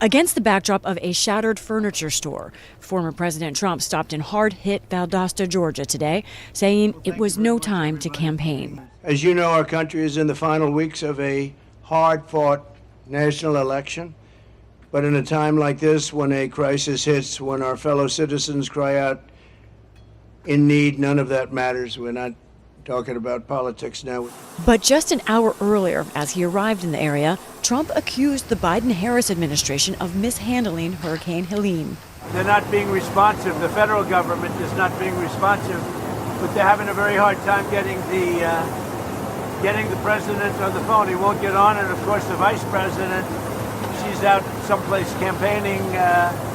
Against the backdrop of a shattered furniture store, former President Trump stopped in hard-hit Valdosta, Georgia today, saying it was no time to campaign. As you know, our country is in the final weeks of a hard-fought national election. But in a time like this, when a crisis hits, when our fellow citizens cry out in need, none of that matters. We're not talking about politics now. But just an hour earlier, as he arrived in the area, Trump accused the Biden-Harris administration of mishandling Hurricane Helene. They're not being responsive. The federal government is not being responsive, but they're having a very hard time getting the president on the phone. He won't get on, and of course the vice president, she's out someplace campaigning,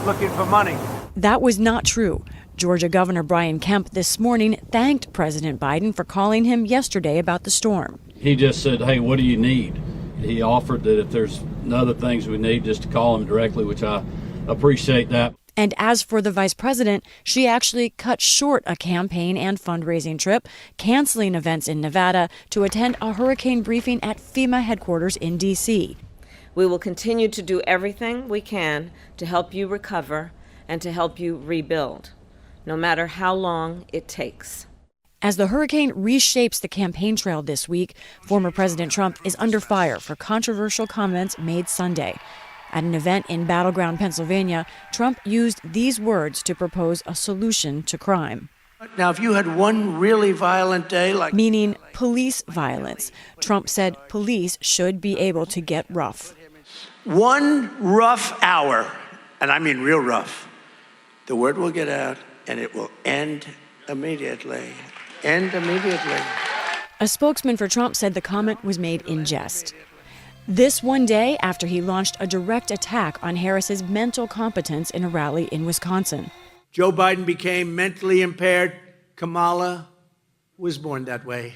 looking for money. That was not true. Georgia Governor Brian Kemp this morning thanked President Biden for calling him yesterday about the storm. He just said, hey, what do you need? He offered that if there's other things we need, just to call him directly, which I appreciate that. And as for the vice president, she actually cut short a campaign and fundraising trip, canceling events in Nevada to attend a hurricane briefing at FEMA headquarters in D.C. We will continue to do everything we can to help you recover and to help you rebuild, no matter how long it takes. As the hurricane reshapes the campaign trail this week, former President Trump is under fire for controversial comments made Sunday. At an event in Battleground, Pennsylvania, Trump used these words to propose a solution to crime. Now, if you had one really violent day, meaning police violence, Trump said police should be able to get rough. One rough hour, and I mean real rough, the word will get out and it will end immediately. End immediately. A spokesman for Trump said the comment was made in jest. This one day after he launched a direct attack on Harris's mental competence in a rally in Wisconsin. Joe Biden became mentally impaired. Kamala was born that way.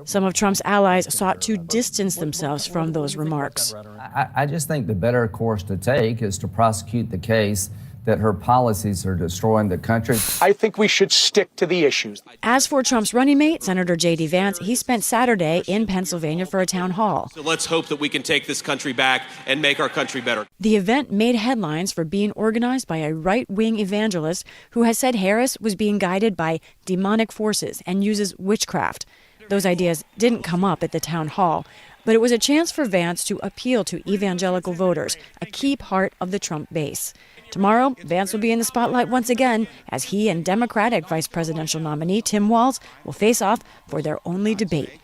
Some of Trump's allies sought to distance themselves from those remarks. I just think the better course to take is to prosecute the case that her policies are destroying the country. I think we should stick to the issues. As for Trump's running mate, Senator J.D. Vance, he spent Saturday in Pennsylvania for a town hall. So let's hope that we can take this country back and make our country better. The event made headlines for being organized by a right-wing evangelist who has said Harris was being guided by demonic forces and uses witchcraft. Those ideas didn't come up at the town hall, but it was a chance for Vance to appeal to evangelical voters, a key part of the Trump base. Tomorrow, Vance will be in the spotlight once again as he and Democratic vice presidential nominee Tim Walz will face off for their only debate.